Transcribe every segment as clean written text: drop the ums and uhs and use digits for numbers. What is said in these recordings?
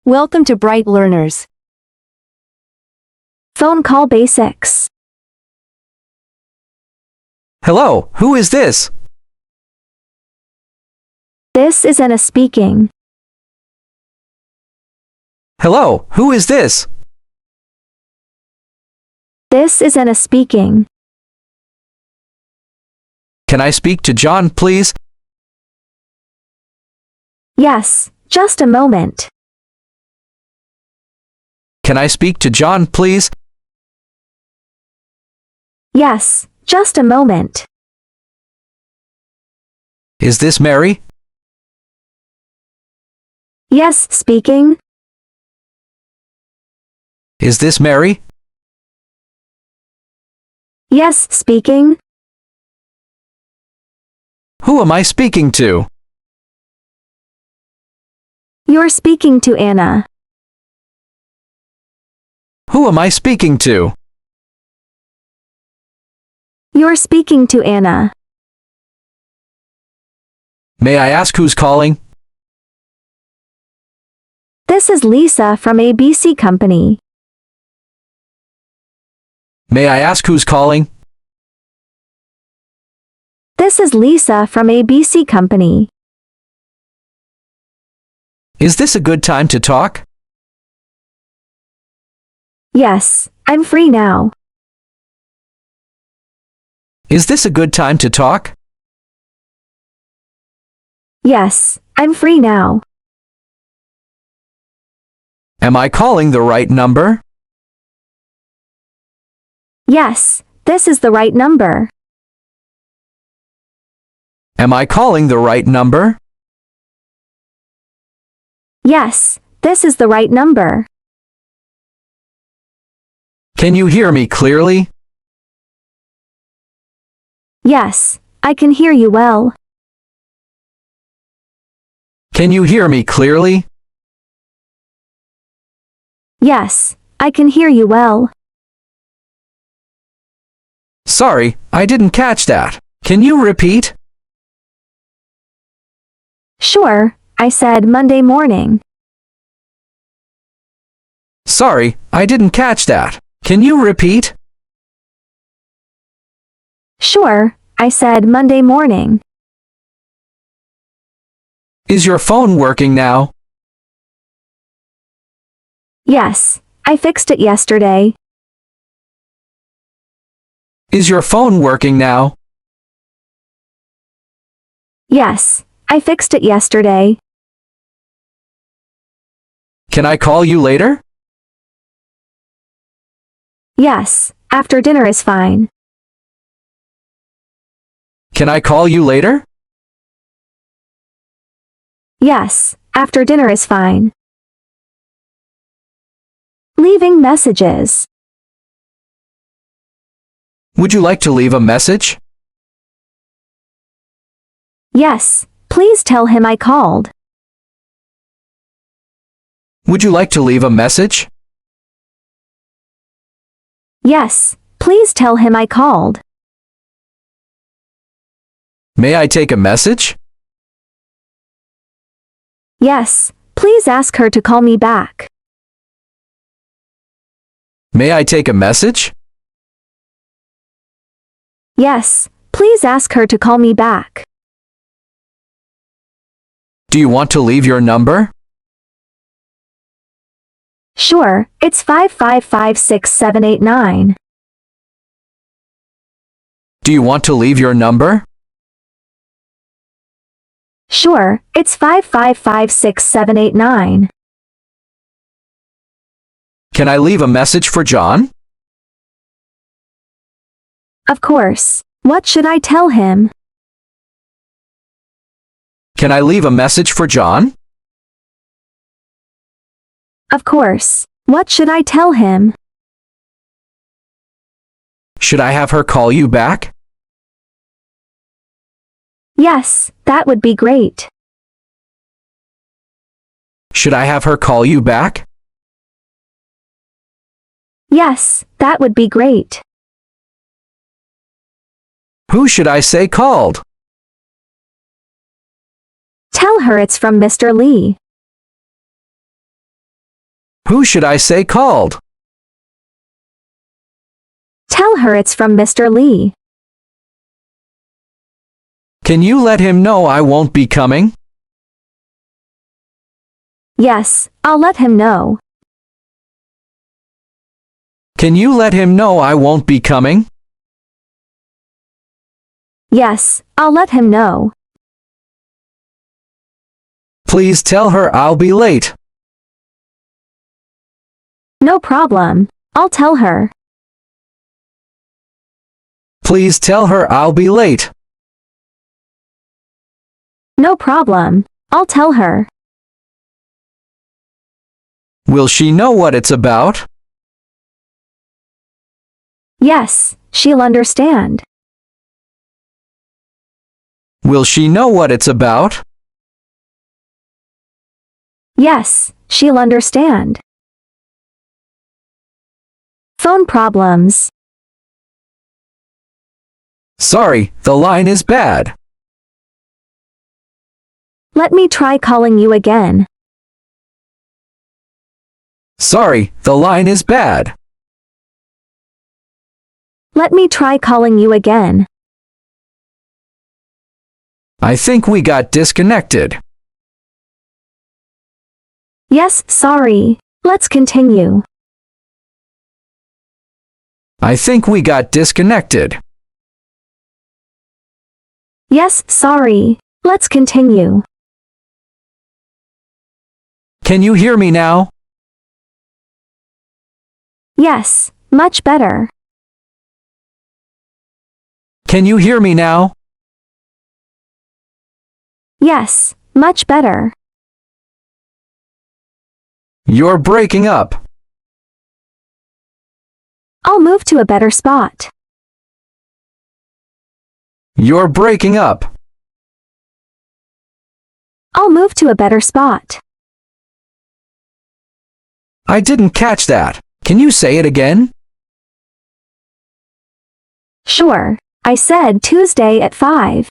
Welcome to Bright Learners. Phone call basics. Hello, who is this? This is Anna speaking. Hello, who is this? This is Anna speaking. Can I speak to John, please? Yes, just a moment. Can I speak to John, please? Yes, just a moment. Is this Mary? Yes, speaking. Is this Mary? Yes, speaking. Who am I speaking to? You're speaking to Anna. Who am I speaking to? You're speaking to Anna. May I ask who's calling? This is Lisa from ABC Company. May I ask who's calling? This is Lisa from ABC Company. Is this a good time to talk? Yes, I'm free now. Is this a good time to talk? Yes, I'm free now. Am I calling the right number? Yes, this is the right number. Am I calling the right number? Yes, this is the right number. Can you hear me clearly? Yes, I can hear you well. Can you hear me clearly? Yes, I can hear you well. Sorry, I didn't catch that. Can you repeat? Sure, I said Monday morning. Sorry, I didn't catch that. Can you repeat? Sure, I said Monday morning. Is your phone working now? Yes, I fixed it yesterday. Is your phone working now? Yes, I fixed it yesterday. Can I call you later? Yes, after dinner is fine. Can I call you later? Yes, after dinner is fine. Leaving messages. Would you like to leave a message? Yes, please tell him I called. Would you like to leave a message? Yes, please tell him I called. May I take a message? Yes, please ask her to call me back. May I take a message? Yes, please ask her to call me back. Do you want to leave your number? Sure, it's 5556789. Do you want to leave your number? Sure, it's 5556789. Can I leave a message for John? Of course. What should I tell him? Can I leave a message for John? Of course. What should I tell him? Should I have her call you back? Yes, that would be great. Should I have her call you back? Yes, that would be great. Who should I say called? Tell her it's from Mr. Lee. Who should I say called? Tell her it's from Mr. Lee. Can you let him know I won't be coming? Yes, I'll let him know. Can you let him know I won't be coming? Yes, I'll let him know. Please tell her I'll be late. No problem. I'll tell her. Please tell her I'll be late. No problem. I'll tell her. Will she know what it's about? Yes, she'll understand. Will she know what it's about? Yes, she'll understand. Phone problems. Sorry, the line is bad. Let me try calling you again. Sorry, the line is bad. Let me try calling you again. I think we got disconnected. Yes, sorry. Let's continue. I think we got disconnected. Yes, sorry. Let's continue. Can you hear me now? Yes, much better. Can you hear me now? Yes, much better. You're breaking up. I'll move to a better spot. You're breaking up. I'll move to a better spot. I didn't catch that. Can you say it again? Sure, I said Tuesday at 5.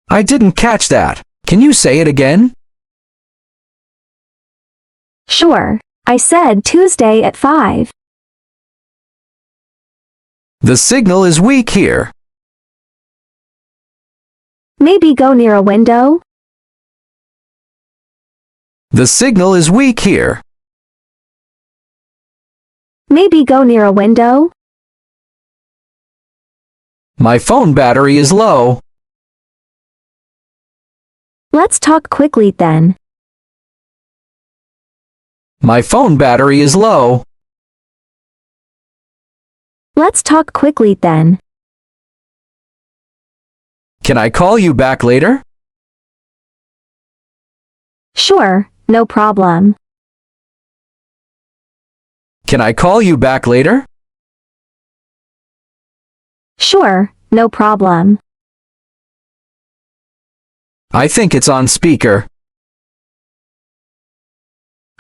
I didn't catch that. Can you say it again? Sure, I said Tuesday at 5. The signal is weak here. Maybe go near a window? The signal is weak here. Maybe go near a window? My phone battery is low. Let's talk quickly then. My phone battery is low. Let's talk quickly then. Can I call you back later? Sure, no problem. Can I call you back later? Sure, no problem. I think it's on speaker.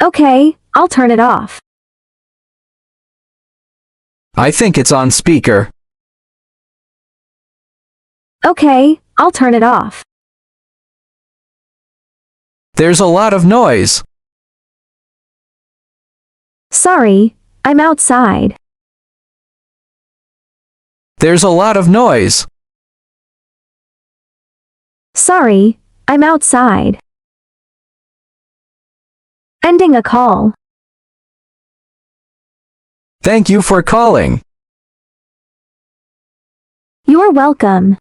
Okay, I'll turn it off. I think it's on speaker. Okay, I'll turn it off. There's a lot of noise. Sorry, I'm outside. There's a lot of noise. Sorry, I'm outside. Ending a call. Thank you for calling. You're welcome.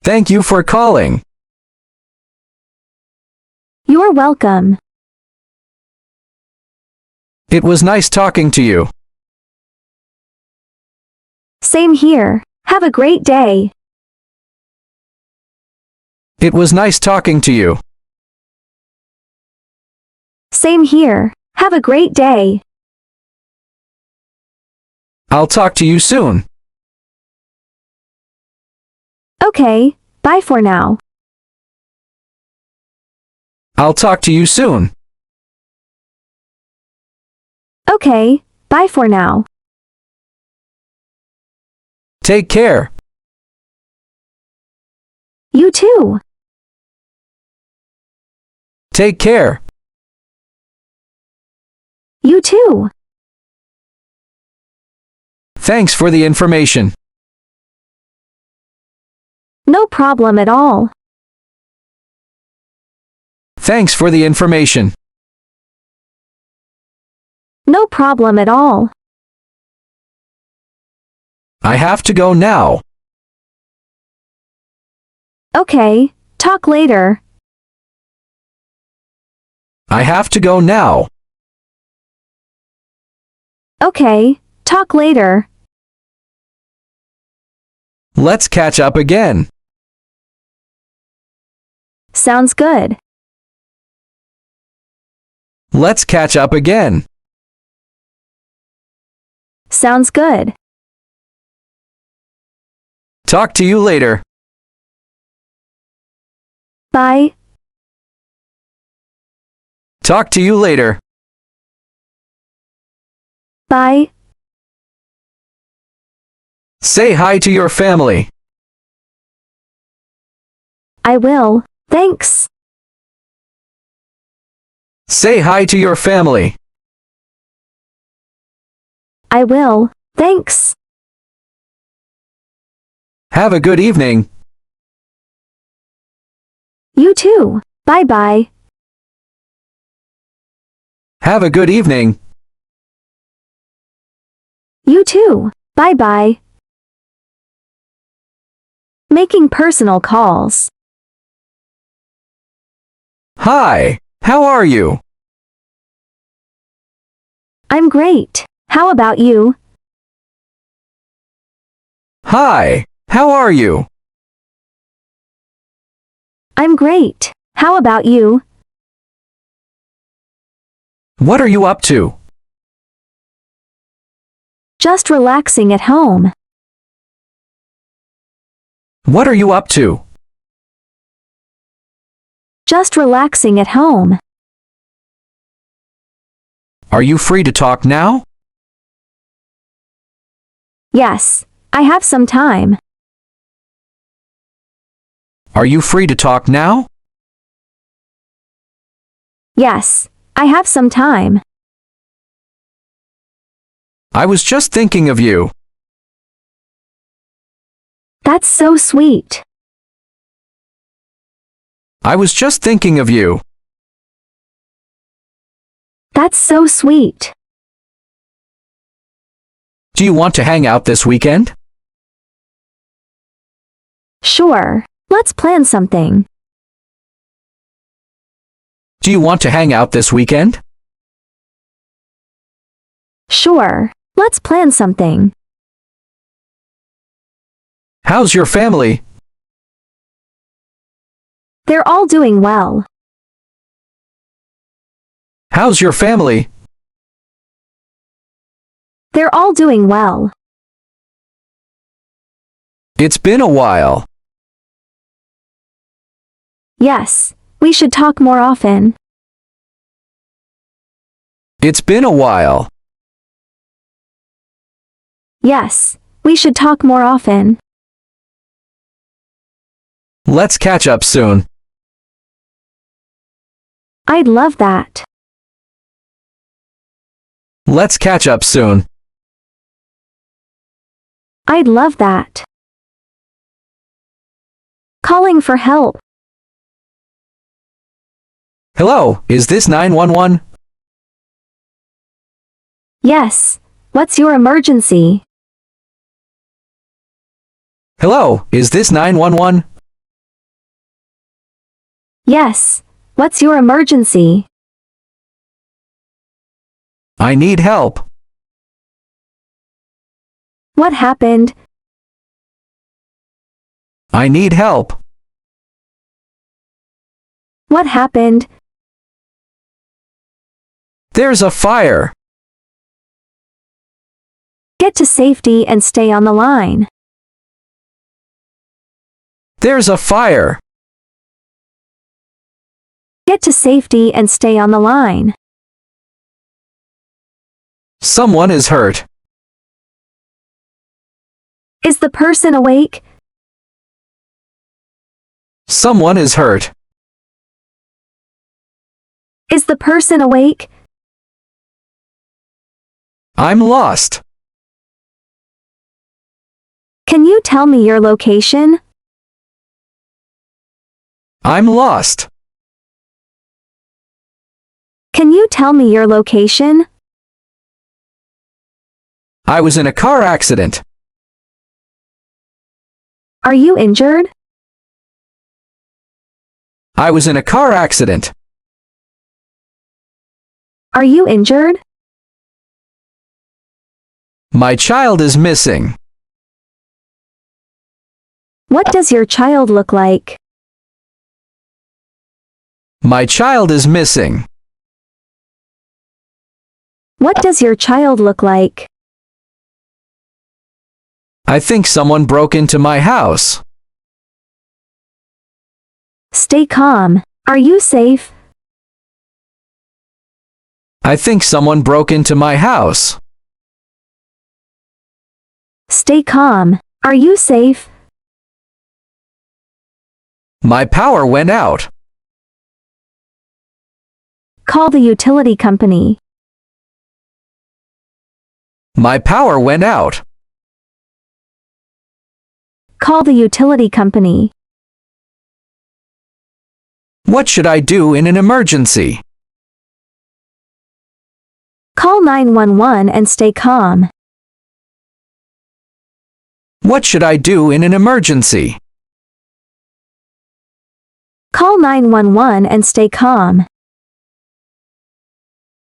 Thank you for calling. You're welcome. It was nice talking to you. Same here. Have a great day. It was nice talking to you. Same here. Have a great day. I'll talk to you soon. Okay, bye for now. I'll talk to you soon. Okay, bye for now. Take care. You too. Take care. You too. Thanks for the information. No problem at all. Thanks for the information. No problem at all. I have to go now. Okay, talk later. I have to go now. Okay, talk later. Let's catch up again. Sounds good. Let's catch up again. Sounds good. Talk to you later. Bye. Talk to you later. Bye. Say hi to your family. I will, thanks. Say hi to your family. I will, thanks. Have a good evening. You too. Bye-bye. Have a good evening. You too. Bye-bye. Making personal calls. Hi, how are you? I'm great. How about you? Hi, how are you? I'm great. How about you? What are you up to? Just relaxing at home. What are you up to? Just relaxing at home. Are you free to talk now? Yes, I have some time. Are you free to talk now? Yes, I have some time. I was just thinking of you. That's so sweet. I was just thinking of you. That's so sweet. Do you want to hang out this weekend? Sure, let's plan something. Do you want to hang out this weekend? Sure, let's plan something. How's your family? They're all doing well. How's your family? They're all doing well. It's been a while. Yes, we should talk more often. It's been a while. Yes, we should talk more often. Let's catch up soon. I'd love that. Let's catch up soon. I'd love that. Calling for help. Hello, is this 911? Yes, what's your emergency? Hello, is this 911? Yes, what's your emergency? I need help. What happened? I need help. What happened? There's a fire. Get to safety and stay on the line. There's a fire. Get to safety and stay on the line. Someone is hurt. Is the person awake? Someone is hurt. Is the person awake? I'm lost. Can you tell me your location? I'm lost. Can you tell me your location? I was in a car accident. Are you injured? I was in a car accident. Are you injured? My child is missing. What does your child look like? My child is missing. What does your child look like? I think someone broke into my house. Stay calm. Are you safe? I think someone broke into my house. Stay calm. Are you safe? My power went out. Call the utility company. My power went out. Call the utility company. What should I do in an emergency? Call 911 and stay calm. What should I do in an emergency? Call 911 and stay calm.